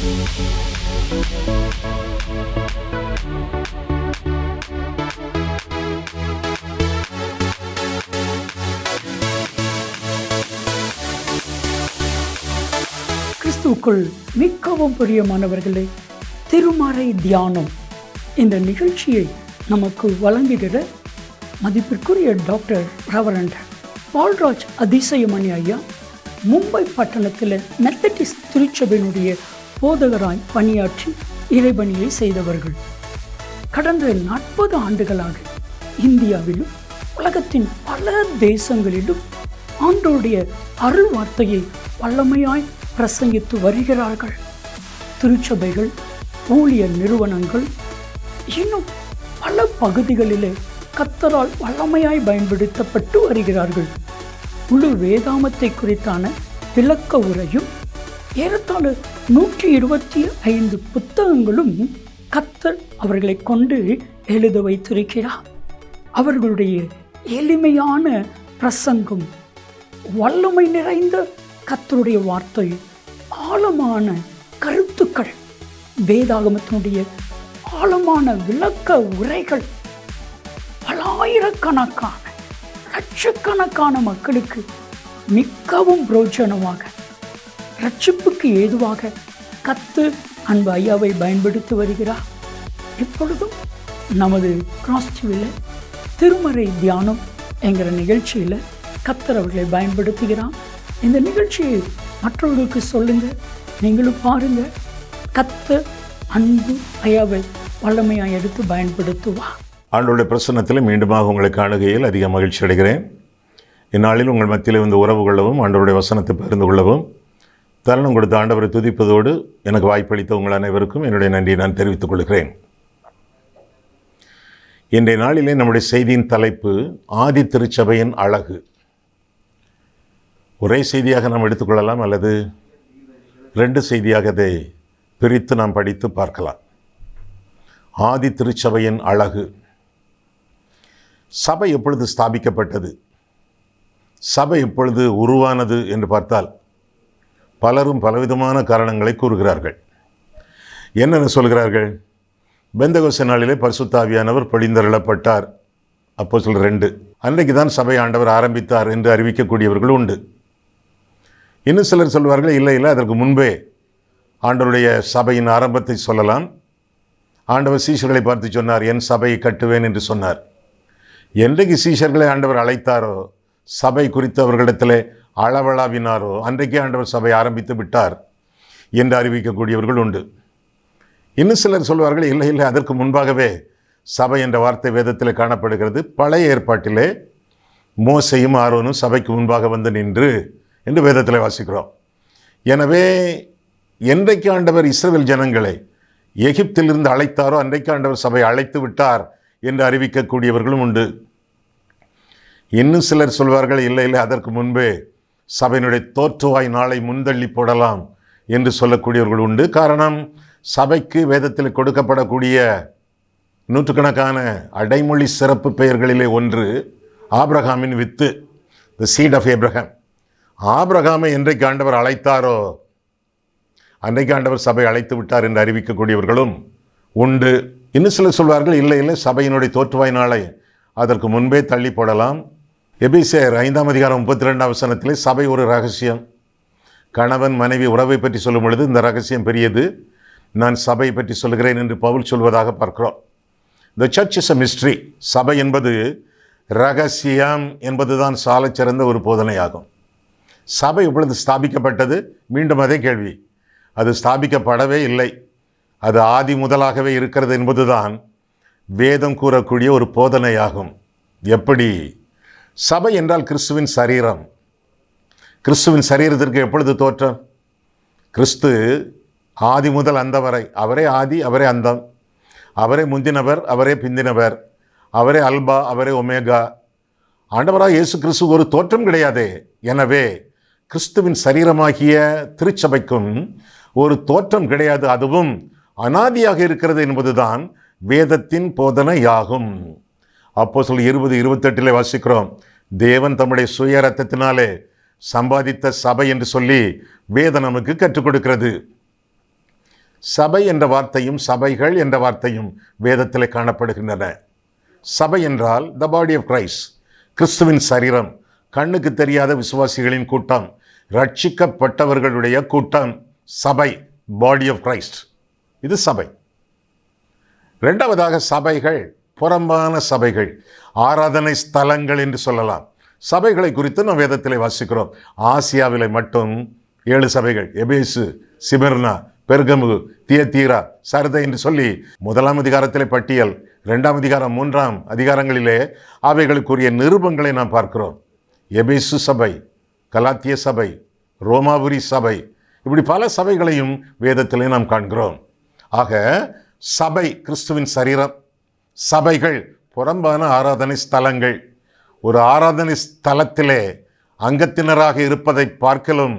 கிறிஸ்துவுக்குள் மிகவும் பிரியமானவர்களே, திருமறை தியானம் இந்த நிகழ்ச்சியை நமக்கு வழங்குகிற மதிப்பிற்குரிய டாக்டர் ரெவரண்ட் பால்ராஜ் அதிசயமணி ஐயா மும்பை பட்டணத்தில் மெத்தடிஸ்ட் திருச்சபையினுடைய போதகராய் பணியாற்றி இறைபணியை செய்தவர்கள். கடந்த 40 ஆண்டுகளாக இந்தியாவிலும் உலகத்தின் பல தேசங்களிலும் ஆண்டவருடைய அருள் வார்த்தையை வல்லமையாய் பிரசங்கித்து வருகிறார்கள். திருச்சபைகள், ஊழிய நிறுவனங்கள், இன்னும் பல பகுதிகளிலே கர்த்தரால் வல்லமையாய் பயன்படுத்தப்பட்டு வருகிறார்கள். முழு வேதாமத்தை குறித்தான விளக்க உரையும் ஏறத்தாழ 125 புத்தகங்களும் கர்த்தர் அவர்களை கொண்டு எழுத வைத்திருக்கிறார். அவர்களுடைய எளிமையான பிரசங்கம், வல்லமை நிறைந்த கர்த்தருடைய வார்த்தை, ஆழமான கருத்துக்கள், வேதாகமத்தினுடைய ஆழமான விளக்க உரைகள் பலாயிரக்கணக்கான லட்சக்கணக்கான மக்களுக்கு மிகவும் பிரோஜனமாக, ரட்சிப்புக்கு ஏதுவாக கர்த்தர் அன்பு ஐயாவை பயன்படுத்தி வருகிறார். இப்பொழுதும் நமது கிராஸ் டிவியில் திருமறை தியானம் என்கிற நிகழ்ச்சியில் கர்த்தர் அவர்களை பயன்படுத்துகிறார். இந்த நிகழ்ச்சியை மற்றவர்களுக்கு சொல்லுங்க, நீங்களும் பாருங்க. கர்த்தர் அன்பு ஐயாவை வல்லமையாக எடுத்து பயன்படுத்துவா. ஆண்டவருடைய பிரசன்னத்தில் மீண்டுமாக உங்களை காணுகையில் அதிக மகிழ்ச்சி அடைகிறேன். இந்நாளில் உங்கள் மத்தியில் வந்து உறவு கொள்ளவும், ஆண்டவருடைய வசனத்தை பகிர்ந்து கொள்ளவும் தருணம் கொடுத்த ஆண்டவரை துதிப்பதோடு எனக்கு வாய்ப்பளித்த உங்கள் அனைவருக்கும் என்னுடைய நன்றியை நான் தெரிவித்துக் கொள்கிறேன். இன்றைய நாளிலே நம்முடைய செய்தியின் தலைப்பு ஆதி திருச்சபையின் அழகு. ஒரே செய்தியாக நாம் எடுத்துக்கொள்ளலாம், அல்லது 2 செய்தியாக அதை பிரித்து நாம் படித்து பார்க்கலாம். ஆதி திருச்சபையின் அழகு. சபை எப்பொழுது ஸ்தாபிக்கப்பட்டது, சபை எப்பொழுது உருவானது என்று பார்த்தால் பலரும் பலவிதமான காரணங்களை கூறுகிறார்கள். என்னென்ன சொல்கிறார்கள்? பெந்தகோஸ்தே நாளிலே பரிசுத்த ஆவியானவர் பொழிந்தருளப்பட்டார், அப்போஸ்தலர் 2. அன்றைக்கு தான் சபை ஆண்டவர் ஆரம்பித்தார் என்று அறிவிக்கக்கூடியவர்கள் உண்டு. இன்னும் சிலர் சொல்வார்கள், இல்லை அதற்கு முன்பே ஆண்டவருடைய சபையின் ஆரம்பத்தை சொல்லலாம். ஆண்டவர் சீஷர்களை பார்த்து சொன்னார், என் சபையை கட்டுவேன் என்று சொன்னார். என்றைக்கு சீஷர்களை ஆண்டவர் அழைத்தாரோ, சபை குறித்து அவர்களிடத்திலே அளவளாவினாரோ, அன்றைக்கே ஆண்டவர் சபை ஆரம்பித்து விட்டார் என்று அறிவிக்கக்கூடியவர்கள் உண்டு. இன்னும் சிலர் சொல்வார்கள், இல்லை அதற்கு முன்பாகவே சபை என்ற வார்த்தை வேதத்தில் காணப்படுகிறது. பழைய ஏற்பாட்டிலே மோசேயும் ஆரோனும் சபைக்கு முன்பாக வந்து நின்று என்று வேதத்தில் வாசிக்கிறோம். எனவே என்றைக்கு ஆண்டவர் இஸ்ரவேல் ஜனங்களை எகிப்திலிருந்து அழைத்தாரோ அன்றைக்கு ஆண்டவர் சபை அழைத்து விட்டார் என்று அறிவிக்கக்கூடியவர்களும் உண்டு. இன்னும் சிலர் சொல்வார்கள், இல்லை அதற்கு முன்பே சபையினுடைய தோற்றுவாய் நாளை முன்தள்ளி போடலாம் என்று சொல்லக்கூடியவர்கள் உண்டு. காரணம், சபைக்கு வேதத்தில் கொடுக்கப்படக்கூடிய நூற்றுக்கணக்கான அடைமொழி சிறப்பு பெயர்களிலே ஒன்று ஆபிரகாமின் with, the seat of Abraham. ஆபிரகாமை என்றைக்கு ஆண்டவர் அழைத்தாரோ அன்றைக்கு ஆண்டவர் சபை அழைத்து விட்டார் என்று அறிவிக்கக்கூடியவர்களும் உண்டு. இன்னும் சிலர் சொல்வார்கள், இல்லை சபையினுடைய தோற்றுவாய் நாளை அதற்கு முன்பே தள்ளி போடலாம். எபேசியர் 5ஆம் அதிகாரம் 32ஆம் வசனத்திலே சபை ஒரு ரகசியம். கணவன் மனைவி உறவை பற்றி சொல்லும் பொழுது இந்த ரகசியம் பெரியது, நான் சபை பற்றி சொல்கிறேன் என்று பவுல் சொல்வதாக பார்க்கிறோம். The church is a mystery. சபை என்பது ரகசியம் என்பதுதான் சாலச் சிறந்த ஒரு போதனையாகும். சபை எப்பொழுது ஸ்தாபிக்கப்பட்டது? மீண்டும் அதே கேள்வி. அது ஸ்தாபிக்கப்படவே இல்லை, அது ஆதி முதலாகவே இருக்கிறது என்பதுதான் வேதம் கூறக்கூடிய ஒரு போதனையாகும். எப்படி? சபை என்றால் கிறிஸ்துவின் சரீரம். கிறிஸ்துவின் சரீரத்திற்கு எப்பொழுது தோற்றம்? கிறிஸ்து ஆதி முதல் அந்த வரை, அவரே ஆதி, அவரே அந்தம், அவரே முந்தினவர், அவரே பிந்தினவர், அவரே அல்பா, அவரே ஒமேகா. ஆண்டவராக இயேசு கிறிஸ்து ஒரு தோற்றம் கிடையாதே. எனவே கிறிஸ்துவின் சரீரமாகிய திருச்சபைக்கும் ஒரு தோற்றம் கிடையாது, அதுவும் அனாதியாக இருக்கிறது என்பதுதான் வேதத்தின் போதனையாகும். அப்போஸ்தலர் 20:28 வாசிக்கிறோம், தேவன் தம்முடைய சுய இரத்தத்தினாலே சம்பாதித்த சபை என்று சொல்லி வேதம் நமக்கு கற்றுக் கொடுக்கிறது. சபை என்ற வார்த்தையும் சபைகள் என்ற வார்த்தையும் வேதத்திலே காணப்படுகின்றன. சபை என்றால் த பாடி ஆஃப் கிரைஸ்ட், கிறிஸ்துவின் சரீரம், கண்ணுக்கு தெரியாத விசுவாசிகளின் கூட்டம், ரட்சிக்கப்பட்டவர்களுடைய கூட்டம். சபை, பாடி ஆஃப் கிரைஸ்ட், இது சபை. இரண்டாவதாக சபைகள் புறம்பான சபைகள், ஆராதனை ஸ்தலங்கள் என்று சொல்லலாம். சபைகளை குறித்து நாம் வேதத்திலே வாசிக்கிறோம். ஆசியாவிலே மட்டும் 7 சபைகள், எபேசு, சிமிர்னா, பெர்கமு, தியத்தீரா, சர்தை என்று சொல்லி 1ஆம் அதிகாரத்திலே பட்டியல், 2ஆம் அதிகாரம், 3ஆம் அதிகாரங்களிலே அவைகளுக்குரிய நிருபங்களை நாம் பார்க்கிறோம். எபேசு சபை, கலாத்திய சபை, ரோமாபுரி சபை, இப்படி பல சபைகளையும் வேதத்திலே நாம் காண்கிறோம். ஆக சபை கிறிஸ்துவின் சரீரம், சபைகள் புறம்பான ஆராதனை ஸ்தலங்கள். ஒரு ஆராதனை ஸ்தலத்திலே அங்கத்தினராக இருப்பதை பார்க்கலும்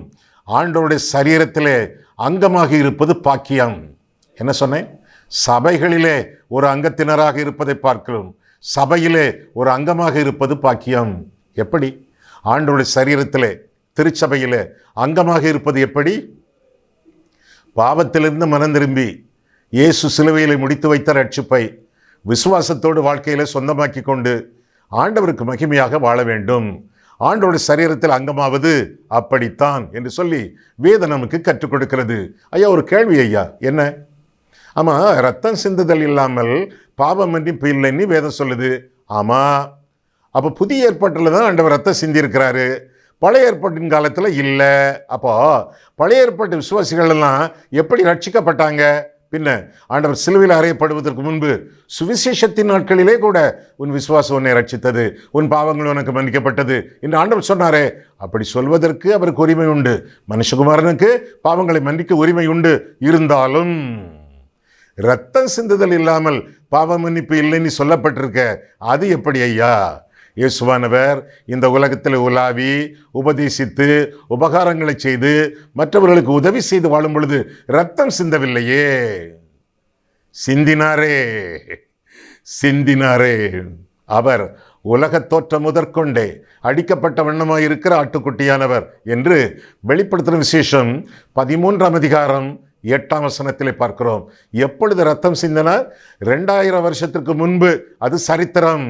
ஆண்டவருடைய சரீரத்திலே அங்கமாக இருப்பது பாக்கியம். என்ன சொன்னேன்? சபைகளிலே ஒரு அங்கத்தினராக இருப்பதை பார்க்கலும் சபையிலே ஒரு அங்கமாக இருப்பது பாக்கியம். எப்படி? ஆண்டவருடைய சரீரத்திலே, திருச்சபையிலே அங்கமாக இருப்பது எப்படி? பாவத்திலிருந்து மனம் திரும்பி இயேசு சிலுவையிலே முடித்து வைத்த ரட்சிப்பை விசுவாசத்தோடு வாழ்க்கையிலே சொந்தமாக்கி கொண்டு ஆண்டவருக்கு மகிமையாக வாழ வேண்டும். ஆண்டவருடைய சரீரத்தில் அங்கமாவது அப்படித்தான் என்று சொல்லி வேதம் நமக்கு கற்றுக் கொடுக்கிறது. ஐயா, ஒரு கேள்வி ஐயா. என்ன? ஆமாம், ரத்தம் சிந்துதல் இல்லாமல் பாவம் என்று இல்லைன்னு வேதம் சொல்லுது. ஆமாம், அப்போ புதிய ஏற்பாட்டில் தான் ஆண்டவர் ரத்தம் சிந்தியிருக்கிறாரு, பழைய ஏற்பாட்டின் காலத்தில் இல்லை. அப்போ பழைய ஏற்பாட்டு விசுவாசிகள் எல்லாம் எப்படி ரட்சிக்கப்பட்டாங்க? பின்ன ஆண்டவர் சிலுவையில் அறையப்படுவதற்கு முன்பு சுவிசேஷத்தின் நாட்களிலே கூட உன் விசுவாசம் உன்னை ரட்சித்தது, உன் பாவங்கள் உனக்கு மன்னிக்கப்பட்டது என்று ஆண்டவர் சொன்னாரே. அப்படி சொல்வதற்கு அவருக்கு உரிமை உண்டு. மனுஷகுமாரனுக்கு பாவங்களை மன்னிக்க உரிமை உண்டு. இருந்தாலும் இரத்தம் சிந்துதல் இல்லாமல் பாவ மன்னிப்பு இல்லைன்னு சொல்லப்பட்டிருக்க, அது எப்படி ஐயா? இயேசுவானவர் இந்த உலகத்தில் உலாவி உபதேசித்து உபகாரங்களை செய்து மற்றவர்களுக்கு உதவி செய்து வாழும் பொழுது ரத்தம் சிந்தவில்லையே. சிந்தினாரே. அவர் உலகத் தோற்றம் முதற்கொண்டே அடிக்கப்பட்ட வண்ணமாய் இருக்கிற ஆட்டுக்குட்டியானவர் என்று வெளிப்படுத்துகிற விசேஷம் 13ஆம் அதிகாரம் 8ஆம் வசனத்திலே பார்க்கிறோம். எப்பொழுது ரத்தம் சிந்தினார்? 2000 வருஷத்திற்கு முன்பு. அது சரித்திரம்.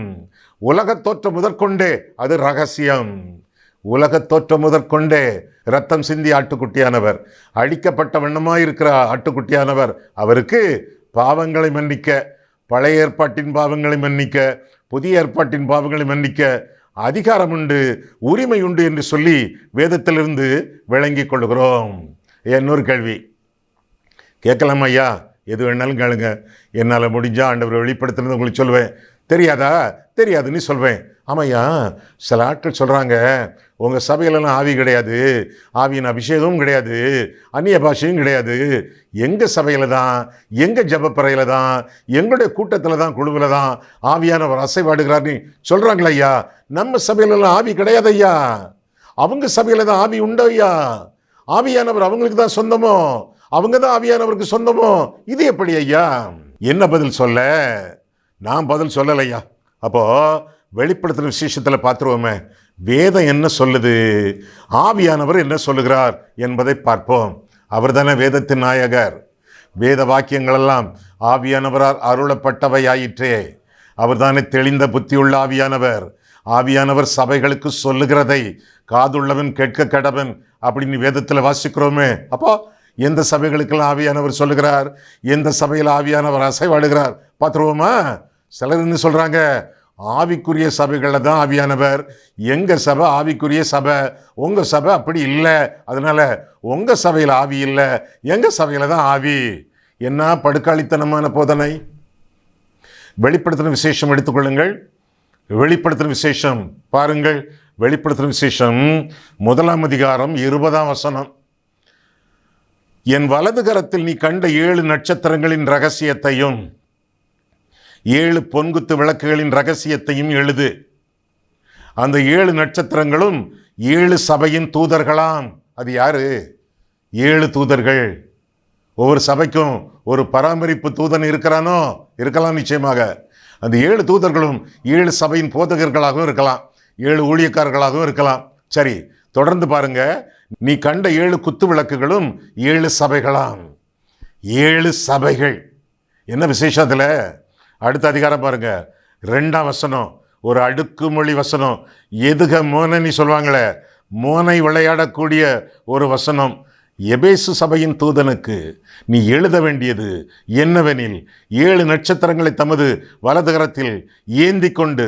உலகத் தோற்றம் முதற்கொண்டே அது ரகசியம். உலகத் தோற்றம் முதற்கொண்டே ரத்தம் சிந்தி ஆட்டுக்குட்டியானவர், அடிக்கப்பட்ட வண்ணமாயிருக்கிற ஆட்டுக்குட்டியானவர், அவருக்கு பாவங்களை மன்னிக்க, பழைய ஏற்பாட்டின் பாவங்களை மன்னிக்க, புதிய ஏற்பாட்டின் பாவங்களை மன்னிக்க அதிகாரம் உண்டு, உரிமை உண்டு என்று சொல்லி வேதத்திலிருந்து விளங்கி கொள்கிறோம். இன்னொரு கேள்வி கேட்கலாம் ஐயா, எது வேணாலும் கேளுங்க. என்னால் முடிஞ்சால் ஆண்டவர் வெளிப்படுத்துறது உங்களுக்கு சொல்லுவேன். தெரியாதா? தெரியாதுன்னு சொல்வேன். ஆமாய்யா, சில ஆட்கள் சொல்கிறாங்க, உங்கள் சபையிலலாம் ஆவி கிடையாது, ஆவியின் அபிஷேகமும் கிடையாது, அந்நிய பாஷையும் கிடையாது. எங்கள் சபையில் தான், எங்கள் ஜபப்பறையில் தான், எங்களுடைய கூட்டத்தில் தான், குழுவில் தான் ஆவியானவர் அசைவாடுகிறார்னு சொல்கிறாங்களா ஐயா? நம்ம சபையிலலாம் ஆவி கிடையாது ஐயா. அவங்க சபையில் தான் ஆவி உண்டு ஐயா. ஆவியானவர் அவங்களுக்கு தான் சொந்தமோ, அவங்க தான் ஆவியானவருக்கு சொந்தமோ? இது எப்படி ஐயா? என்ன பதில் சொல்ல? நான் பதில் சொல்லலையா. அப்போ வெளிப்படுத்துகிற விசேஷத்தில் பார்த்துருவோமே, வேதம் என்ன சொல்லுது, ஆவியானவர் என்ன சொல்லுகிறார் என்பதை பார்ப்போம். அவர் தானே வேதத்தின் நாயகர். வேத வாக்கியங்களெல்லாம் ஆவியானவரால் அருளப்பட்டவை ஆயிற்றே. அவர் தானே தெளிந்த புத்தியுள்ள ஆவியானவர். ஆவியானவர் சபைகளுக்கு சொல்லுகிறதை காதுள்ளவன் கேட்க கடவன் அப்படின்னு வேதத்தில் வாசிக்கிறோமே. அப்போ எந்த சபைகளுக்கெல்லாம் ஆவியானவர் சொல்லுகிறார், எந்த சபையில் ஆவியானவர் அசைவாடுகிறார் பார்த்துருவோமா? சிலர் என்ன சொல்கிறாங்க, ஆவிக்குரிய சபைகளில் தான் ஆவியானவர், எங்கள் சபை ஆவிக்குரிய சபை, உங்கள் சபை அப்படி இல்லை, அதனால் உங்கள் சபையில் ஆவி இல்லை, எங்கள் சபையில் தான் ஆவி. என்ன படுக்காளித்தனமான போதனை! வெளிப்படுத்தின விசேஷம் எடுத்துக்கொள்ளுங்கள். வெளிப்படுத்தின விசேஷம் பாருங்கள். வெளிப்படுத்தின விசேஷம் 1ஆம் அதிகாரம் 20ஆம் வசனம். என் வலது கரத்தில் நீ கண்ட 7 நட்சத்திரங்களின் ரகசியத்தையும் 7 பொன்குத்து விளக்குகளின் ரகசியத்தையும் எழுது. அந்த 7 நட்சத்திரங்களும் 7 சபையின் தூதர்களாம். அது யாரு? 7 தூதர்கள். ஒவ்வொரு சபைக்கும் ஒரு பராமரிப்பு தூதன் இருக்கிறானோ? இருக்கலாம் நிச்சயமாக. அந்த 7 தூதர்களும் 7 சபையின் போதகர்களாகவும் இருக்கலாம், 7 ஊழியக்காரர்களாகவும் இருக்கலாம். சரி, தொடர்ந்து பாருங்க. நீ கண்ட 7 குத்து விளக்குகளும் 7 சபைகளாம். 7 சபைகள். என்ன விசேஷம் அதில்? அடுத்த அதிகாரம் பாருங்க, 2ஆம் வசனம், ஒரு அடுக்குமொழி வசனம். எதுக மோனி சொல்லுவாங்களே, மோனை விளையாடக்கூடிய ஒரு வசனம். எபேசு சபையின் தூதனுக்கு நீ எழுத வேண்டியது என்னவெனில், 7 நட்சத்திரங்களை தமது வலதுகரத்தில் ஏந்தி கொண்டு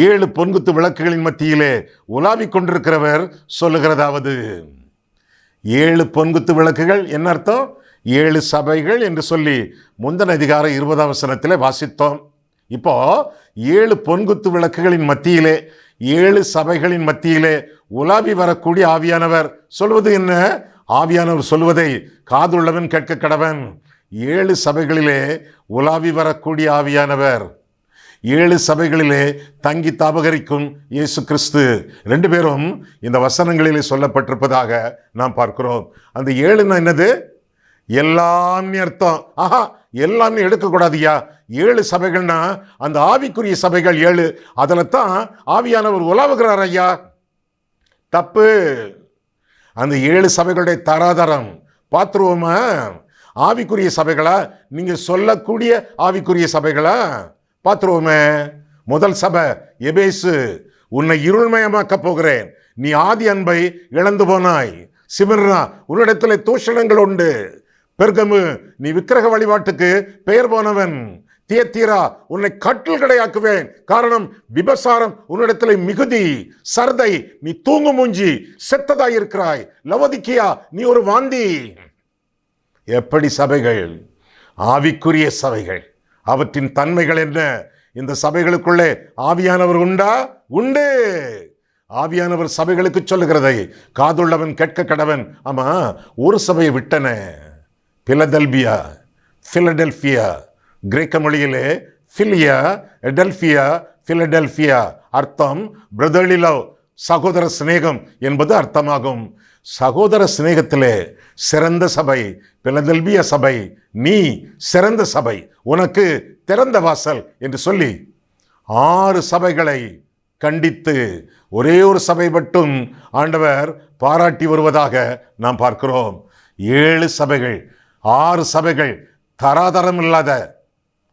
7 பொன்குத்து விளக்குகளின் மத்தியிலே உலாவிக் கொண்டிருக்கிறவர் சொல்லுகிறதாவது. 7 பொன்குத்து விளக்குகள் என்ன அர்த்தம்? 7 சபைகள் என்று சொல்லி முந்தின அதிகாரம் 20ஆம் வசனத்திலே வாசித்தோம். இப்போ 7 பொன்குத்து விளக்குகளின் மத்தியிலே, 7 சபைகளின் மத்தியிலே உலாவி வரக்கூடிய ஆவியானவர் சொல்வது என்ன? ஆவியானவர் சொல்வதை காதுள்ளவன் கேட்க கடவன். 7 சபைகளிலே உலாவி வரக்கூடிய ஆவியானவர், 7 சபைகளிலே தங்கி தாபகரிக்கும் இயேசு கிறிஸ்து, 2 பேரும் இந்த வசனங்களிலே சொல்லப்பட்டிருப்பதாக நாம் பார்க்கிறோம். அந்த 7ன்னா என்னது? எல்லாம்னு அர்த்தம். எல்லாமே எடுக்கக்கூடாதுயா. 7 சபைகள்னா அந்த ஆவிக்குரிய சபைகள் 7. அதில் தான் ஆவியானவர் உலாவுகிறார் ஐயா. தப்பு. அந்த 7 சபைகளுடைய தராதரம் பார்த்துருவோமா? ஆவிக்குரிய சபைகளா, நீங்க சொல்லக்கூடிய ஆவிக்குரிய சபைகளா? பார்த்துருவோமே. முதல் சபை எபேசு, உன்னை இருள்மயமாக்க போகிறேன், நீ ஆதி அன்பை இழந்து போனாய். சிமிர்னா, உன்னிடத்தில் தூஷணங்கள் உண்டு. பெர்கமு, நீ விக்கிரக வழிபாட்டுக்கு பெயர் போனவன். தியத்தீரா, உன்னை கட்டில் கடையாக்குவேன், காரணம் விபசாரம் உன்னிடத்தில் மிகுதி. சர்தை, நீ தூங்கு மூஞ்சி, செத்ததாயிருக்கிறாய். லவோதிக்கியா, நீ ஒரு வாந்தி. எப்படி சபைகள்? ஆவிக்குரிய சபைகள். அவற்றின் தன்மைகள் என்ன? இந்த சபைகளுக்குள்ளே ஆவியானவர் உண்டா? உண்டு. ஆவியானவர் சபைகளுக்கு சொல்லுகிறதை காதுள்ளவன் கேட்க கடவன். ஆமா, ஒரு சபையை விட்டன, பிலதெல்பியா, பிலடெல்பியா. கிரேக்க மொழியிலே பிலியா, எடெல்பியா, பிலடெல்பியா. அர்த்தம் பிரதர்லி லவ், சகோதர சிநேகம் என்பது அர்த்தமாகும். சகோதர சிநேகத்திலே சிறந்த சபை பிலதெல்பியா சபை. நீ சிறந்த சபை, உனக்கு திறந்த வாசல் என்று சொல்லி 6 சபைகளை கண்டித்து ஒரே ஒரு சபை மட்டும் ஆண்டவர் பாராட்டி வருவதாக நாம் பார்க்கிறோம். 7 சபைகள், 6 சபைகள் தராதரம் இல்லாத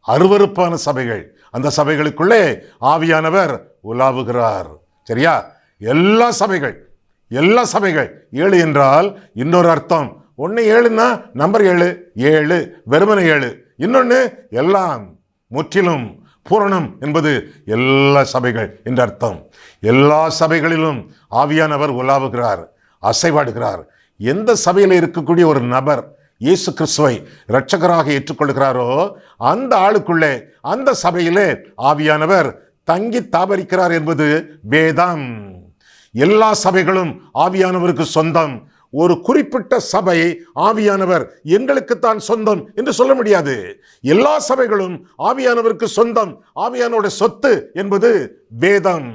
அருவருப்பான சபைகள். அந்த சபைகளுக்குள்ளே ஆவியானவர் உலாவுகிறார். சரியா? எல்லா சபைகள் 7 என்றால் இன்னொரு அர்த்தம். ஒன்று 7ன்னா நம்பர் 7 வெறுமனை 7. இன்னொன்று எல்லாம், முற்றிலும், பூரணம் என்பது எல்லா சபைகள் என்ற அர்த்தம். எல்லா சபைகளிலும் ஆவியானவர் உலாவுகிறார், அசைவாடுகிறார். எந்த சபையில் இருக்கக்கூடிய ஒரு நபர் இயேசு கிறிஸ்துவை இரட்சகராக ஏற்றுக்கொள்கிறாரோ அந்த ஆளுக்குள்ளே, அந்த சபையிலே ஆவியானவர் தங்கி தாபரிக்கிறார் என்பது வேதம். எல்லா சபைகளும் ஆவியானவருக்கு சொந்தம். ஒரு குறிப்பிட்ட சபை ஆவியானவர் எங்களுக்குத்தான் சொந்தம் என்று சொல்ல முடியாது. எல்லா சபைகளும் ஆவியானவருக்கு சொந்தம், ஆவியானோட சொத்து என்பது வேதம்.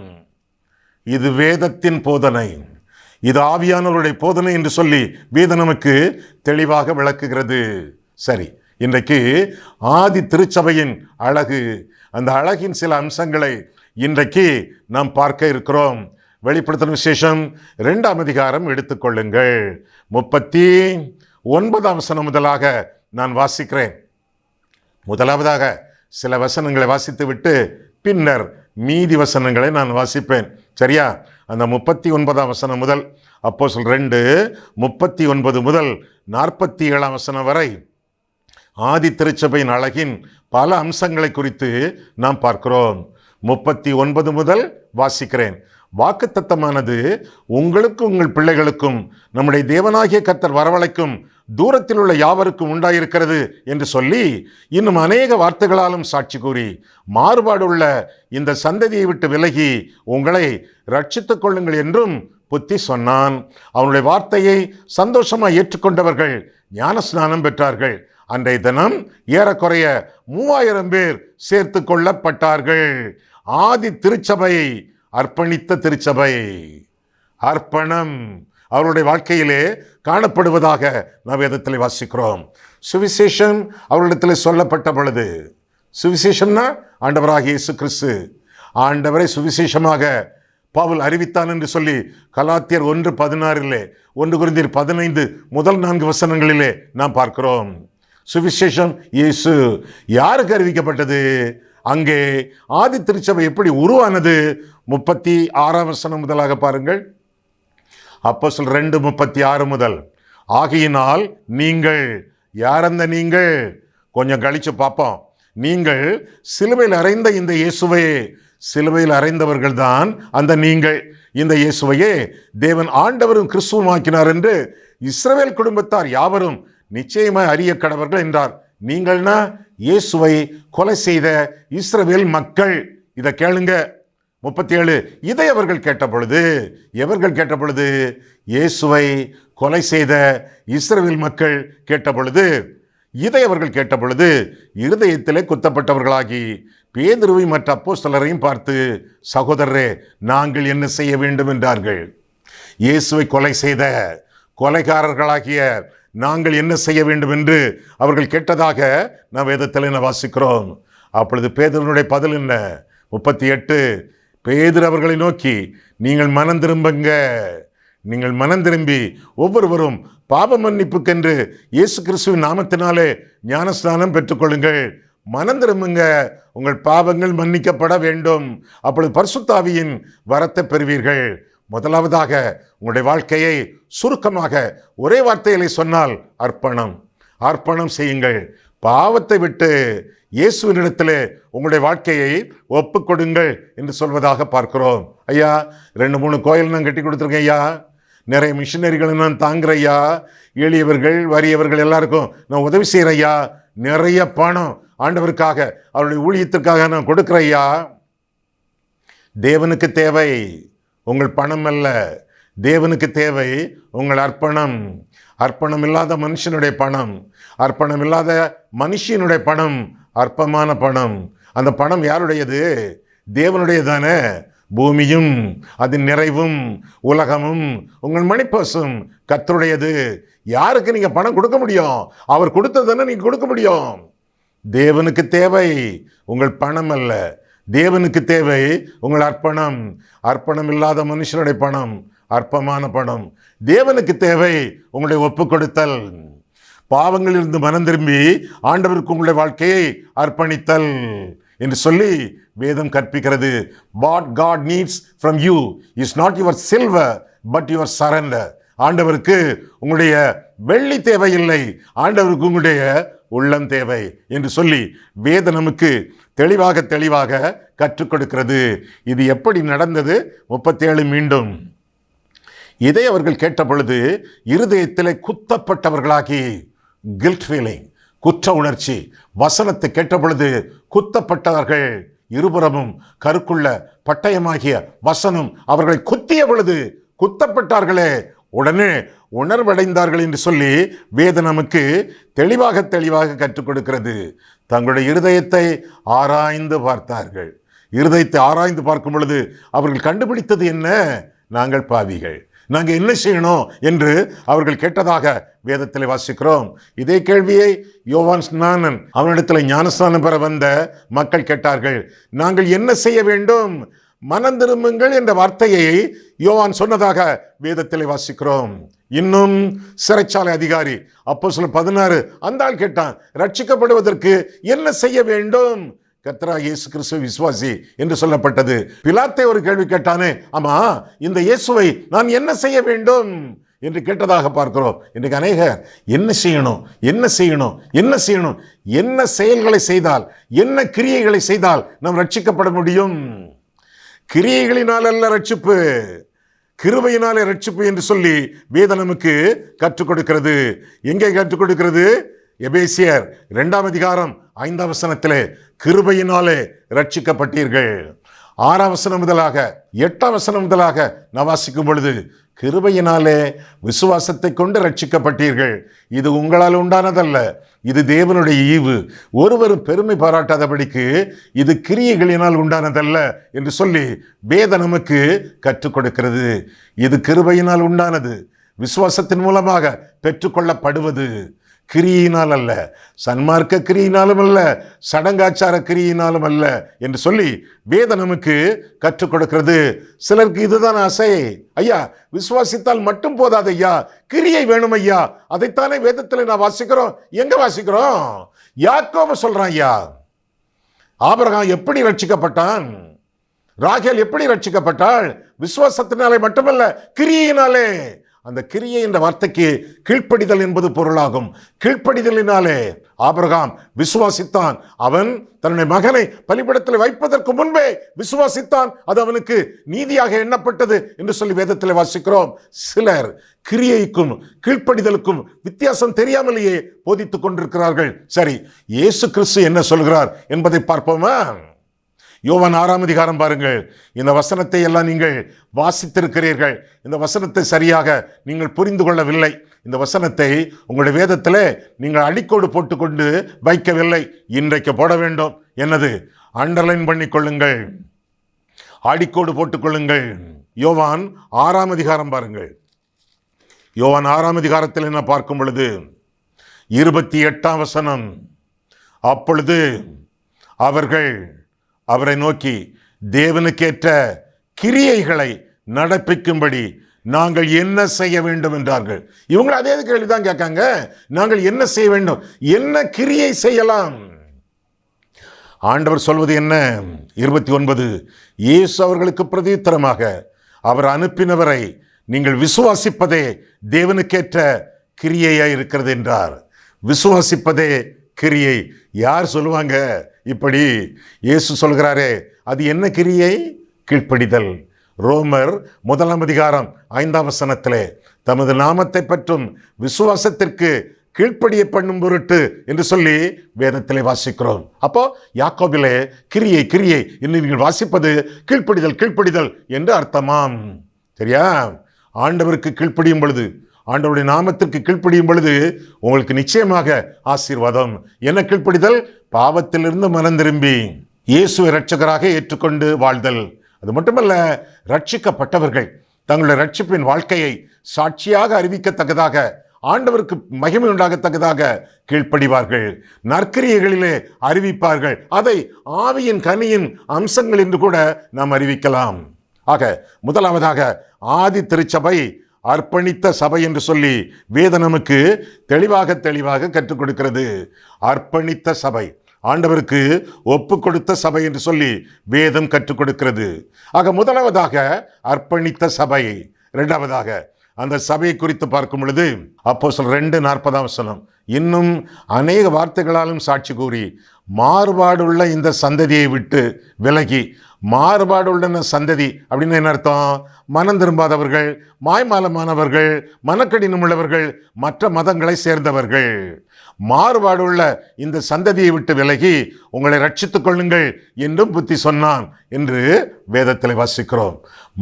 இது வேதத்தின் போதனை, இது ஆவியானவருடைய போதனை என்று சொல்லி வேதம் நமக்கு தெளிவாக விளக்குகிறது. சரி, இன்றைக்கு ஆதி திருச்சபையின் அழகு, அந்த அழகின் சில அம்சங்களை இன்றைக்கு நாம் பார்க்க இருக்கிறோம். வெளிப்படுத்தின விசேஷம் 2ஆம் அதிகாரம் எடுத்துக்கொள்ளுங்கள். 39ஆம் வசனம் முதலாக நான் வாசிக்கிறேன். முதலாவதாக சில வசனங்களை வாசித்து விட்டு பின்னர் மீதி வசனங்களை நான் வாசிப்பேன். சரியா? அந்த 39ஆம் வசனம் முதல், அப்போஸ்தலர் 2:39 முதல் 47ஆம் வசனம் வரை ஆதி திருச்சபையின் அழகின் பல அம்சங்களை குறித்து நாம் பார்க்கிறோம். 39 முதல் வாசிக்கிறேன். வாக்குத்தத்தமானது உங்களுக்கும் உங்கள் பிள்ளைகளுக்கும் நம்முடைய தேவனாகிய கர்த்தர் வரவழைக்கும் தூரத்தில் உள்ள யாவருக்கும் உண்டாயிருக்கிறது என்று சொல்லி இன்னும் அநேக வார்த்தைகளாலும் சாட்சி கூறி, மாறுபாடுள்ள இந்த சந்ததியை விட்டு விலகி உங்களை ரட்சித்துக் கொள்ளுங்கள் என்றும் புத்தி சொன்னான். அவனுடைய வார்த்தையை சந்தோஷமாக ஏற்றுக்கொண்டவர்கள் ஞானஸ்நானம் பெற்றார்கள். அன்றைய தினம் ஏறக்குறைய 3000 பேர் சேர்த்து கொள்ளப்பட்டார்கள். ஆதி திருச்சபை, அர்ப்பணித்த திருச்சபை, அர்ப்பணம் அவருடைய வாழ்க்கையிலே காணப்படுவதாக நாம் வேதத்தில் வாசிக்கிறோம். சுவிசேஷம் அவர்களிடத்தில் சொல்லப்பட்ட பொழுது, சுவிசேஷம்னா ஆண்டவராகிய இயேசு கிறிஸ்து, ஆண்டவரை சுவிசேஷமாக பவுல் அறிவித்தான் என்று சொல்லி கலாத்தியர் 1:16, 1 கொரிந்தியர் 15 முதல் 4 வசனங்களிலே நாம் பார்க்கிறோம். சுவிசேஷம் இயேசு யாருக்கு அறிவிக்கப்பட்டது? அங்கே ஆதி திருச்சபை எப்படி உருவானது? 36ஆம் வசனம் முதலாக பாருங்கள். அப்போஸ்தலர் 2:36 முதல். ஆகையினால் நீங்கள், யார் அந்த நீங்கள்? கொஞ்சம் கழிச்சு பார்ப்போம். நீங்கள் சிலுவையில் அறைந்த இந்த இயேசுவை, சிலுவையில் அறைந்தவர்கள் தான் அந்த நீங்கள். இந்த இயேசுவையே தேவன் ஆண்டவரும் கிறிஸ்துவுமாக்கினார் என்று இஸ்ரவேல் குடும்பத்தார் யாவரும் நிச்சயமாய் அறிய கடவர்கள் என்றார். நீங்கள்னா இயேசுவை கொலை செய்த இஸ்ரவேல் மக்கள். இதை கேளுங்க. 37. இதை அவர்கள் கேட்ட பொழுது, எவர்கள் கேட்ட பொழுது? இயேசுவை கொலை செய்த இஸ்ரவேல் மக்கள் கேட்ட பொழுது, இதை அவர்கள் கேட்ட பொழுது இருதயத்திலே குத்தப்பட்டவர்களாகி பேதுருவை மற்ற அப்போஸ்தலரையும் பார்த்து, சகோதரரே, நாங்கள் என்ன செய்ய வேண்டும் என்றார்கள். இயேசுவை கொலை செய்த கொலைகாரர்களாகிய நாங்கள் என்ன செய்ய வேண்டும் என்று அவர்கள் கேட்டதாக நாம் வேதத்தில் வாசிக்கிறோம். அப்பொழுது பேதுருனுடைய பதில் என்ன? 38. பேதுரு அவர்களை நோக்கி, நீங்கள் மனம் திரும்புங்க, நீங்கள் மனம் திரும்பி ஒவ்வொருவரும் பாவ மன்னிப்புக்கென்று இயேசு கிறிஸ்துவின் நாமத்தினாலே ஞானஸ்நானம் பெற்றுக்கொள்ளுங்கள். மனம் திரும்புங்க, உங்கள் பாவங்கள் மன்னிக்கப்பட வேண்டும். அப்பொழுது பரிசுத்த ஆவியின் வரத்தை பெறுவீர்கள். முதலாவதாக உங்களுடைய வாழ்க்கையை சுருக்கமாக ஒரே வார்த்தைகளை சொன்னால் அர்ப்பணம். அர்ப்பணம் செய்யுங்கள். பாவத்தை விட்டு இயேசுவினிடத்திலே உங்களுடைய வாழ்க்கையை ஒப்புக்கொடுங்கள் என்று சொல்வதாக பார்க்கிறோம். ஐயா, 2-3 கோயில் நான் கட்டி கொடுத்துருக்கேன் ஐயா, நிறைய மிஷினரிகளை நான் தாங்குறேன் ஐயா, எளியவர்கள் வறியவர்கள் எல்லாருக்கும் நான் உதவி செய்கிறேன் ஐயா, நிறைய பணம் ஆண்டவருக்காக அவருடைய ஊழியத்திற்காக நான் கொடுக்குறேன் ஐயா. தேவனுக்கு தேவை உங்கள் பணம் அல்ல, தேவனுக்கு தேவை உங்கள் அர்ப்பணம். அர்ப்பணம் இல்லாத மனுஷனுடைய பணம், அர்ப்பணம் இல்லாத மனுஷனுடைய பணம் அற்பமான பணம். அந்த பணம் யாருடையது? தேவனுடையதானே. பூமியும் அதன் நிறைவும் உலகமும் உங்கள் மணிப்பசும் கர்த்தருடையது. யாருக்கு நீங்க பணம் கொடுக்க முடியும்? அவர் கொடுத்ததானே நீங்க கொடுக்க முடியும். தேவனுக்கு தேவை உங்கள் பணம் அல்ல, தேவனுக்கு தேவை உங்கள் அர்ப்பணம். அர்ப்பணம் இல்லாத மனுஷனுடைய பணம் அற்பமான பணம். தேவனுக்கு தேவை உங்களுடைய ஒப்பு கொடுத்தல். பாவங்களிலிருந்து மனம் திரும்பி ஆண்டவருக்கு உங்களுடைய வாழ்க்கையை அர்ப்பணித்தல் என்று சொல்லி வேதம் கற்பிக்கிறது. What God needs from you is not your silver but your surrender. ஆண்டவருக்கு உங்களுடைய வெள்ளி தேவையில்லை, ஆண்டவருக்கு உங்களுடைய உள்ளம் தேவை என்று சொல்லி வேதம் நமக்கு தெளிவாக கற்றுக் கொடுக்கிறது. இது எப்படி நடந்தது? 37 மீண்டும். இதை அவர்கள் கேட்ட பொழுது இருதயத்திலே குத்தப்பட்டவர்களாகி, கில்ட் ஃபீலிங், குற்ற உணர்ச்சி. வசனத்தை கேட்ட பொழுது குத்தப்பட்டவர்கள். இருபுறமும் கருக்குள்ள பட்டயமாகிய வசனம் அவர்களை குத்திய பொழுது குத்தப்பட்டார்களே, உடனே உணர்வடைந்தார்கள் என்று சொல்லி வேதம் நமக்கு தெளிவாக கற்றுக் கொடுக்கிறது. தங்களுடைய இருதயத்தை ஆராய்ந்து பார்த்தார்கள். இருதயத்தை ஆராய்ந்து பார்க்கும் பொழுது அவர்கள் கண்டுபிடித்தது என்ன? நாங்கள் பாவிகள், நாங்கள் என்ன செய்யணும் என்று அவர்கள் கேட்டதாக வேதத்தில் வாசிக்கிறோம். இதே கேள்வியை யோவான் ஸ்நானன் அவனிடத்தில் ஞானஸ்நானம் பெற வந்த மக்கள் கேட்டார்கள். நாங்கள் என்ன செய்ய வேண்டும்? மனம் திரும்புங்கள் என்ற வார்த்தையை யோவான் சொன்னதாக வேதத்தில் வாசிக்கிறோம். இன்னும் சிறைச்சாலை அதிகாரி அப்போஸ்தலர் 16 அந்த ஆள் கேட்டான், ரட்சிக்கப்படுவதற்கு என்ன செய்ய வேண்டும்? கர்த்தராகிய இயேசு கிறிஸ்து விசுவாசி என்று சொல்லப்பட்டது. பிலாத்தை ஒரு கேள்வி கேட்டானே, ஆமா இந்த இயேசுவை நான் என்ன செய்ய வேண்டும் என்று கேட்டதாக பார்க்கிறோம். இன்றைக்கு அநேகர் என்ன செய்யணும், என்ன செயல்களை செய்தால், என்ன கிரியைகளை செய்தால் நாம் ரட்சிக்கப்பட முடியும்? கிரியைகளினால் அல்ல ரட்சிப்பு, கிருபையினாலே ரட்சிப்பு என்று சொல்லி வேதம் நமக்கு கற்றுக் கொடுக்கிறது. எங்கே கற்றுக் கொடுக்கிறது? எபேசியர் 2ஆம் அதிகாரம் 5ஆம் வசனத்திலே கிருபையினாலே ரட்சிக்கப்பட்டீர்கள். 6ஆம் வசனம் முதலாக 8ஆம் வசனம் முதலாக நான் வாசிக்கும் பொழுது கிருபையினாலே விசுவாசத்தை கொண்டு ரட்சிக்கப்பட்டீர்கள். இது உங்களால் உண்டானதல்ல, இது தேவனுடைய ஈவு, ஒருவரும் பெருமை பாராட்டாதபடிக்கு இது கிரியைகளினால் உண்டானதல்ல என்று சொல்லி வேதம் நமக்கு கற்றுக் கொடுக்கிறது. இது கிருபையினால் உண்டானது, விசுவாசத்தின் மூலமாக பெற்றுக்கொள்ளப்படுவது. கிரியினால் அல்ல, சன்மார்க்க கிரியினாலும் அல்ல, சடங்காச்சார கிரியினாலும் அல்ல என்று சொல்லி வேதம் நமக்கு கற்றுக் கொடுக்கிறது. சிலருக்கு இதுதான் ஆசை. ஐயா, விசுவாசித்தால் மட்டும் போதாது ஐயா, கிரியை வேணும் ஐயா. அதைத்தானே வேதத்தில் நான் வாசிக்கிறோம். எங்க வாசிக்கிறோம்? யாக்கோபு சொல்றான் ஐயா, ஆபிரகாம் எப்படி ரட்சிக்கப்பட்டான், ராகேல் எப்படி ரட்சிக்கப்பட்டாள்? விசுவாசத்தினாலே மட்டுமல்ல, கிரியையினாலே. அந்த கிரியை என்ற வார்த்தைக்கு கீழ்ப்படிதல் என்பது பொருளாகும். கீழ்ப்படிதலினாலே ஆபிரகாம் விசுவாசித்தான். அவன் தன்னுடைய மகனை பலிபீடத்தில் வைப்பதற்கு முன்பே விசுவாசித்தான். அது அவனுக்கு நீதியாக எண்ணப்பட்டது என்று சொல்லி வேதத்தில் வாசிக்கிறோம். சிலர் கிரியைக்கும் கீழ்ப்படிதலுக்கும் வித்தியாசம் தெரியாமலேயே போதித்துக் கொண்டிருக்கிறார்கள். சரி, இயேசு கிறிஸ்து என்ன சொல்கிறார் என்பதை பார்ப்போமா? யோவான் 6ஆம் அதிகாரம் பாருங்கள். இந்த வசனத்தை எல்லாம் நீங்கள் வாசித்திருக்கிறீர்கள். இந்த வசனத்தை சரியாக நீங்கள் புரிந்து கொள்ளவில்லை. இந்த வசனத்தை உங்களுடைய வேதத்தில் நீங்கள் அடிக்கோடு போட்டுக்கொண்டு வைக்கவில்லை. இன்றைக்கு போட வேண்டும். என்னது? அண்டர்லைன் பண்ணிக்கொள்ளுங்கள், அடிக்கோடு போட்டுக்கொள்ளுங்கள். யோவான் 6ஆம் அதிகாரம் பாருங்கள். யோவான் 6ஆம் அதிகாரத்தில் என்ன பார்க்கும் பொழுது 28ஆம் வசனம், அப்பொழுது அவர்கள் அவரை நோக்கி, தேவனுக்கேற்ற கிரியைகளை நடப்பிக்கும்படி நாங்கள் என்ன செய்ய வேண்டும் என்றார்கள். இவங்க அதே கேள்விதான் கேட்காங்க. நாங்கள் என்ன செய்ய வேண்டும், என்ன கிரியை செய்யலாம்? ஆண்டவர் சொல்வது என்ன? 29, இயேசு அவர்களுக்கு பிரதியுத்தரமாக, அவர் அனுப்பினவரை நீங்கள் விசுவாசிப்பதே தேவனுக்கேற்ற கிரியையாய் இருக்கிறது என்றார். விசுவாசிப்பதே கிரியை. யார் சொல்லுவாங்க இப்படி? இயேசு சொல்கிறாரே, அது என்ன கிரியை? கீழ்ப்படிதல். ரோமர் 1ஆம் அதிகாரம் 5ஆம் வசனத்திலே, தமது நாமத்தை பற்றும் விசுவாசத்திற்கு கீழ்ப்படிய பண்ணும் பொருட்டு என்று சொல்லி வேதத்திலே வாசிக்கிறோம். அப்போ யாக்கோபிலே கிரியை கிரியை என்று நீங்கள் வாசிப்பது கீழ்ப்படிதல் கீழ்ப்படிதல் என்று அர்த்தமாம். சரியா? ஆண்டவருக்கு கீழ்ப்படியும் பொழுது, ஆண்டவருடைய நாமத்திற்கு கீழ்ப்படியும் பொழுது உங்களுக்கு நிச்சயமாக ஆசீர்வாதம். என்ன கீழ்ப்படிதல்? பாவத்திலிருந்து மனம் திரும்பி இயேசுவை இரட்சகராக ஏற்றுக்கொண்டு வாழ்தல். அது மட்டுமல்ல, ரட்சிக்கப்பட்டவர்கள் தங்களுடைய ரட்சிப்பின் வாழ்க்கையை சாட்சியாக அறிவிக்கத்தக்கதாக, ஆண்டவருக்கு மகிமை உண்டாகத்தக்கதாக கீழ்ப்படிவார்கள். நற்கிரியைகளிலே அறிவிப்பார்கள். அதை ஆவியின் கனியின் அம்சங்கள் என்று கூட நாம் அறிவிக்கலாம். ஆக முதலாவதாக ஆதி திருச்சபை அர்ப்பணித்த சபை என்று சொல்லி வேதம் நமக்கு தெளிவாக கற்றுக் கொடுக்கிறது. அர்ப்பணித்த சபை, ஆண்டவருக்கு ஒப்பு கொடுத்த சபை என்று சொல்லி வேதம் கற்றுக் கொடுக்கிறது. ஆக முதலாவதாக அர்ப்பணித்த சபை. இரண்டாவதாக அந்த சபையை குறித்து பார்க்கும் பொழுது அப்போஸ்தலர் 2:40ஆம் வசனம், இன்னும் அநேக வார்த்தைகளாலும் சாட்சி கூறி மாறுபாடுள்ள இந்த சந்ததியை விட்டு விலகி. மாறுபாடுள்ள சந்ததி அப்படின்னு என்ன அர்த்தம்? மனம் திரும்பாதவர்கள், மாய்மாலமானவர்கள், மனக்கடினம் உள்ளவர்கள், மற்ற மதங்களை சேர்ந்தவர்கள். மாறுபாடுள்ள இந்த சந்ததியை விட்டு விலகி உங்களை ரட்சித்துக் கொள்ளுங்கள் என்றும் புத்தி சொன்னான் என்று வேதத்தில் வாசிக்கிறோம்.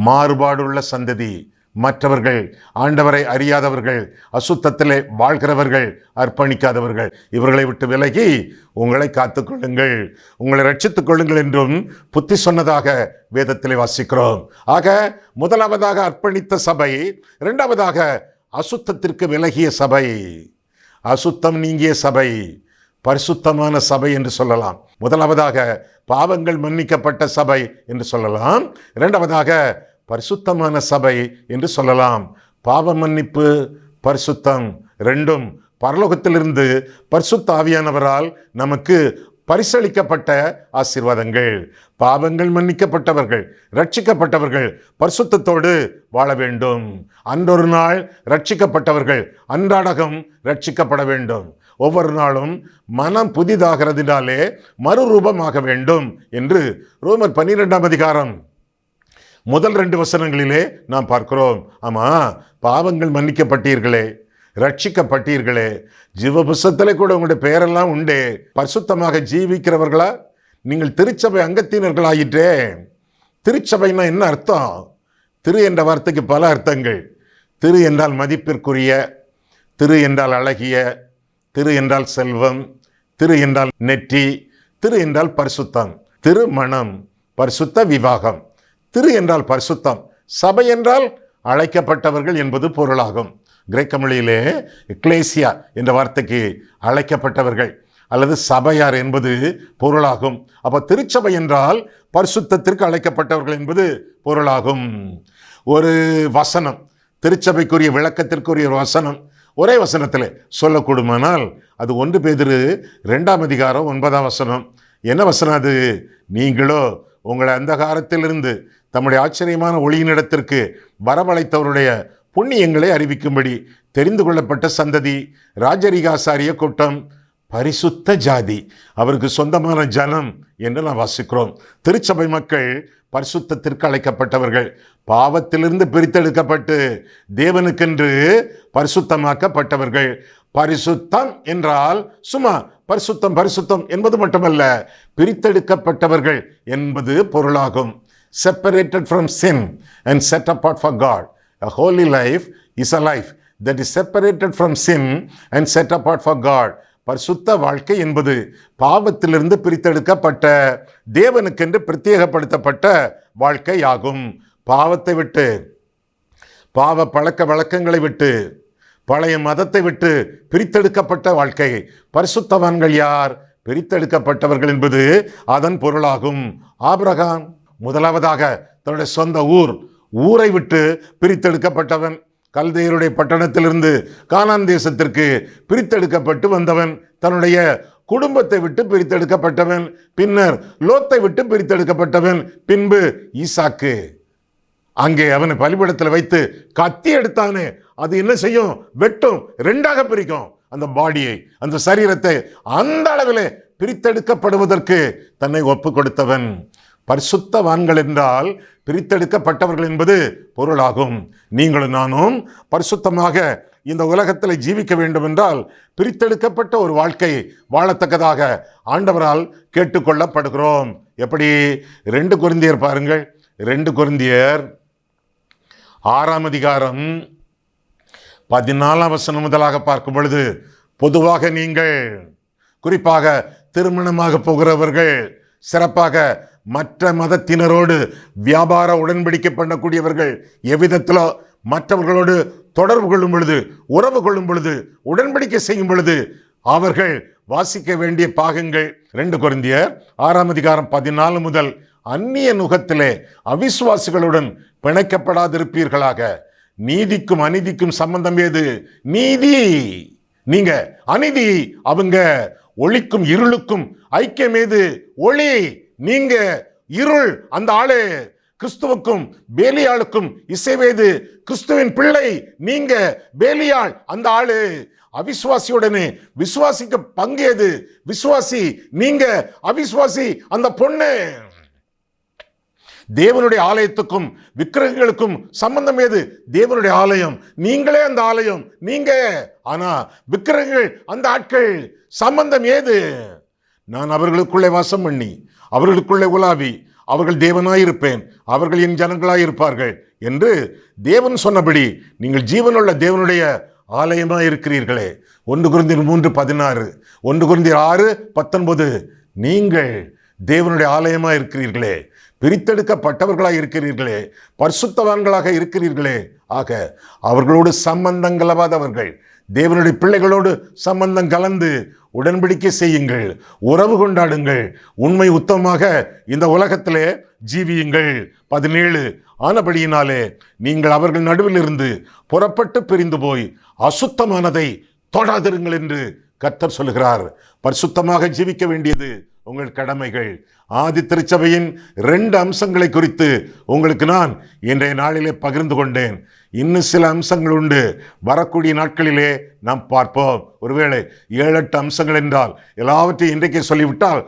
மாறுபாடுள்ள சந்ததி, மற்றவர்கள், ஆண்டவரை அறியாதவர்கள், அசுத்தத்திலே வாழ்கிறவர்கள், அர்ப்பணிக்காதவர்கள், இவர்களை விட்டு விலகி உங்களை காத்துக்கொள்ளுங்கள், உங்களை ரட்சித்துக் கொள்ளுங்கள் என்றும் புத்தி சொன்னதாக வேதத்திலே வாசிக்கிறோம். ஆக முதலாவதாக அர்ப்பணித்த சபை. இரண்டாவதாக அசுத்தத்திற்கு விலகிய சபை, அசுத்தம் நீங்கிய சபை, பரிசுத்தமான சபை என்று சொல்லலாம். முதலாவதாக பாவங்கள் மன்னிக்கப்பட்ட சபை என்று சொல்லலாம். இரண்டாவதாக பரிசுத்தமான சபை என்று சொல்லலாம். பாவ மன்னிப்பு, பரிசுத்தம் ரெண்டும் பரலோகத்திலிருந்து பரிசுத்த ஆவியானவரால் நமக்கு பரிசளிக்கப்பட்ட ஆசீர்வாதங்கள். பாவங்கள் மன்னிக்கப்பட்டவர்கள், ரட்சிக்கப்பட்டவர்கள் பரிசுத்தத்தோடு வாழ வேண்டும். அன்றொரு நாள் ரட்சிக்கப்பட்டவர்கள் அன்றாடகம் ரட்சிக்கப்பட வேண்டும். ஒவ்வொரு நாளும் மனம் புதிதாகிறதுனாலே மறுரூபமாக வேண்டும் என்று ரோமர் 12ஆம் அதிகாரம் முதல் 2 வசனங்களிலே நாம் பார்க்கிறோம். ஆமா, பாவங்கள் மன்னிக்கப்பட்டீர்களே, ரட்சிக்கப்பட்டீர்களே, ஜீவ புஸ்தகத்திலே கூட உங்களுடைய பெயரெல்லாம் உண்டே, பரிசுத்தமாக ஜீவிக்கிறவர்களா நீங்கள் திருச்சபை அங்கத்தினர்களாயிற்றே. திருச்சபைனா என்ன அர்த்தம்? திரு என்ற வார்த்தைக்கு பல அர்த்தங்கள். திரு என்றால் மதிப்பிற்குரிய, திரு என்றால் அழகிய, திரு என்றால் செல்வம், திரு என்றால் நெற்றி, திரு என்றால் பரிசுத்தம், திருமணம், பரிசுத்த விவாகம். திரு என்றால் பரிசுத்தம், சபை என்றால் அழைக்கப்பட்டவர்கள் என்பது பொருளாகும். கிரேக்க மொழியிலே எக்லேசியா என்ற வார்த்தைக்கு அழைக்கப்பட்டவர்கள் அல்லது சபையார் என்பது பொருளாகும். அப்போ திருச்சபை என்றால் பரிசுத்தத்திற்கு அழைக்கப்பட்டவர்கள் என்பது பொருளாகும். ஒரு வசனம், திருச்சபைக்குரிய விளக்கத்திற்குரிய ஒரு வசனம் ஒரே வசனத்தில் சொல்லக்கூடுமானால் அது 1 பேதுரு 2ஆம் அதிகாரம் 9ஆம் வசனம். என்ன வசனம் அது? நீங்களோ உங்களை அந்தகாரத்திலிருந்து தம்முடைய ஆச்சரியமான ஒளியினிடத்திற்கு வரவழைத்தவருடைய புண்ணியங்களை அறிவிக்கும்படி தெரிந்து கொள்ளப்பட்ட சந்ததி, ராஜரிகாசாரிய கூட்டம், பரிசுத்த ஜாதி, அவருக்கு சொந்தமான ஜனம் என்று நாம் வாசிக்கிறோம். திருச்சபை மக்கள் பரிசுத்தத்திற்கு அழைக்கப்பட்டவர்கள், பாவத்திலிருந்து பிரித்தெடுக்கப்பட்டு தேவனுக்கென்று பரிசுத்தமாக்கப்பட்டவர்கள். பரிசுத்தம் என்றால் சும்மா பரிசுத்தம் பரிசுத்தம் என்பது மட்டுமல்ல, பிரித்தெடுக்கப்பட்டவர்கள் என்பது பொருளாகும். Separated from sin and set apart for God. A holy life is a life that is separated from sin and set apart for God. பரிசுத்த வாழ்க்கை என்பது பாவத்திலிருந்து பிரித்தெடுக்கப்பட்ட தேவனுக்கென்று பிரத்யேகப்படுத்தப்பட்ட வாழ்க்கை ஆகும். பாவத்தை விட்டு, பாவ பழக்க வழக்கங்களை விட்டு, பழைய மதத்தை விட்டு பிரித்தெடுக்கப்பட்ட வாழ்க்கை. பரிசுத்தவான்கள் யார்? பிரித்தெடுக்கப்பட்டவர்கள் என்பது அதன் பொருளாகும். ஆபிரகாம் முதலாவதாக தன்னுடைய சொந்த ஊரை விட்டு பிரித்தெடுக்கப்பட்டவன். கல்தேயருடைய பட்டணத்திலிருந்து கானான் தேசத்திற்கு பிரித்தெடுக்கப்பட்டு வந்தவன். தன்னுடைய குடும்பத்தை விட்டு பிரித்தெடுக்கப்பட்டவன். பின்னர் லோத்தை விட்டு பிரித்தெடுக்கப்பட்டவன். பின்பு ஈசாக்கு. அங்கே அவனை பலிபீடத்தில் வைத்து கத்தி எடுத்தானே, அது என்ன செய்யும்? வெட்டும், 2ஆக பிரிக்கும் அந்த பாடியை, அந்த சரீரத்தை. அந்த அளவிலே பிரித்தெடுக்கப்படுவதற்கு தன்னை ஒப்பு கொடுத்தவன். பரிசுத்தவான்கள் என்றால் பிரித்தெடுக்கப்பட்டவர்கள் என்பது பொருளாகும். நீங்களும் நானும் பரிசுத்தமாக இந்த உலகத்தில் ஜீவிக்க வேண்டும் என்றால் பிரித்தெடுக்கப்பட்ட ஒரு வாழ்க்கை வாழத்தக்கதாக ஆண்டவரால் கேட்டுக்கொள்ளப்படுகிறோம். எப்படி? 2 கொரிந்தியர் பாருங்கள். 2 கொரிந்தியர் 6ஆம் அதிகாரம் 14ஆம் வசனம் முதலாக பார்க்கும் பொழுது, பொதுவாக நீங்கள், குறிப்பாக திருமணமாக போகிறவர்கள், சிறப்பாக மற்ற மதத்தினரோடு வியாபார உடன்படிக்கை பண்ணக்கூடியவர்கள், எவ்விதத்திலோ மற்றவர்களோடு தொடர்பு கொள்ளும் பொழுது, உறவு கொள்ளும் பொழுது, உடன்படிக்கை செய்யும் பொழுது அவர்கள் வாசிக்க வேண்டிய பாகங்கள் 2 கொரிந்தியர் 6ஆம் அதிகாரம் 14 முதல், அந்நிய நுகத்திலே அவிசுவாசிகளுடன் பிணைக்கப்படாதிருப்பீர்களாக. நீதிக்கும் அநீதிக்கும் சம்பந்தம் ஏது? நீதி நீங்க, அநீதி அவங்க. ஒளிக்கும் இருளுக்கும் ஐக்கியம் ஏது? ஒளி நீங்க, இருள் அந்த ஆளு. கிறிஸ்துவுக்கும் பேலியாளுக்கும் இசைவேது? கிறிஸ்துவின் பிள்ளை நீங்க, பேலியாள் அந்த ஆளு. அவிசுவாசியுடனே விசுவாசிக்க பங்கேது? விசுவாசி நீங்க, அவிசுவாசி அந்த பொண்ணு. தேவனுடைய ஆலயத்துக்கும் விக்கிரகங்களுக்கும் சம்பந்தம் ஏது? தேவனுடைய ஆலயம் நீங்களே, அந்த ஆலயம் நீங்க. ஆனா விக்கிரகங்கள் அந்த ஆட்கள். சம்பந்தம் ஏது? நான் அவர்களுக்குள்ளே வாசம் பண்ணி அவர்களுக்குள்ளே உலாவி அவர்கள் தேவனாயிருப்பேன், அவர்கள் என் ஜனங்களாயிருப்பார்கள் என்று தேவன் சொன்னபடி நீங்கள் ஜீவனுள்ள தேவனுடைய ஆலயமாக இருக்கிறீர்களே. 1 கொரிந்தியர் 3:16, 1 கொரிந்தியர் 6:19. நீங்கள் தேவனுடைய ஆலயமாக இருக்கிறீர்களே, பிரித்தெடுக்கப்பட்டவர்களாக இருக்கிறீர்களே, பரிசுத்தவான்களாக இருக்கிறீர்களே. ஆக அவர்களோடு சம்பந்தங்களாதவர்கள், தேவனுடைய பிள்ளைகளோடு சம்பந்தம் கலந்து உடன்படிக்கை செய்யுங்கள், உறவு கொண்டாடுங்கள், உண்மை உத்தமமாக இந்த உலகத்திலே ஜீவியுங்கள். 17 ஆனபடியினாலே நீங்கள் அவர்கள் நடுவில் இருந்து புறப்பட்டு பிரிந்து போய் அசுத்தமானதை தொடாதிருங்கள் என்று கர்த்தர் சொல்கிறார். பரிசுத்தமாக ஜீவிக்க வேண்டியது உங்கள் கடமைகள். ஆதி திருச்சபையின் 2 அம்சங்களை குறித்து உங்களுக்கு நான் இன்றைய நாளிலே பகிர்ந்து கொண்டேன். இன்னும் சில அம்சங்கள் உண்டு, வரக்கூடிய நாட்களிலே நாம் பார்ப்போம். ஒருவேளை 7-8 அம்சங்கள் என்றால் எல்லாவற்றையும் இன்றைக்கே சொல்லிவிட்டால்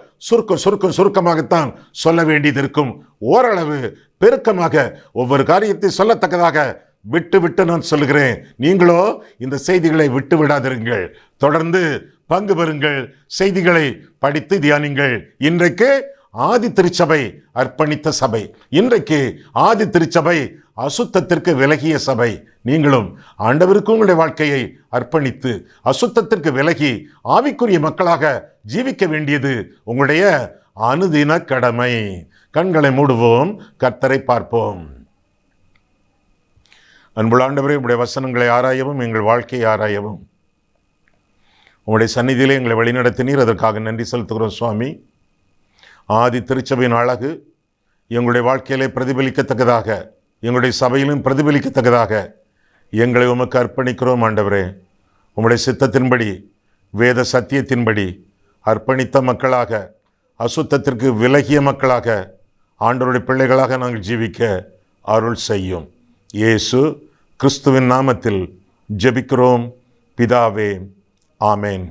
சுருக்கமாகத்தான் சொல்ல வேண்டியது இருக்கும். ஓரளவு பெருக்கமாக ஒவ்வொரு காரியத்தை சொல்லத்தக்கதாக விட்டு நான் சொல்லுகிறேன். நீங்களோ இந்த செய்திகளை விட்டு விடாதிருங்கள், தொடர்ந்து பங்கு பெறுங்கள், செய்திகளை படித்து தியானிங்கள். இன்றைக்கு ஆதி திருச்சபை அர்ப்பணித்த சபை, இன்றைக்கு ஆதி திருச்சபை அசுத்தத்திற்கு விலகிய சபை. நீங்களும் ஆண்டவருக்கு உங்களுடைய வாழ்க்கையை அர்ப்பணித்து அசுத்தத்திற்கு விலகி ஆவிக்குரிய மக்களாக ஜீவிக்க வேண்டியது உங்களுடைய அனுதின கடமை. கண்களை மூடுவோம், கர்த்தரை பார்ப்போம். அன்புள்ள ஆண்டவரே, உம்முடைய வசனங்களை ஆராயவும் எங்கள் வாழ்க்கையை ஆராயவும் உம்முடைய சந்நிதியிலே எங்களை வழிநடத்தினீர். அதற்காக நன்றி செலுத்துகிறோம் சுவாமி. ஆதி திருச்சபையின் அழகு எங்களுடைய வாழ்க்கையிலே பிரதிபலிக்கத்தக்கதாக, எங்களுடைய சபையிலும் பிரதிபலிக்கத்தக்கதாக எங்களை உமக்கு அர்ப்பணிக்கிறோம் ஆண்டவரே. உம்முடைய சித்தத்தின்படி, வேத சத்தியத்தின்படி அர்ப்பணித்த மக்களாக, அசுத்தத்திற்கு விலகிய மக்களாக, ஆண்டவருடைய பிள்ளைகளாக நாங்கள் ஜீவிக்க அருள் செய்யும். இயேசு கிறிஸ்துவின் நாமத்தில் ஜெபிக்கிறோம் பிதாவே. ஆமேன்.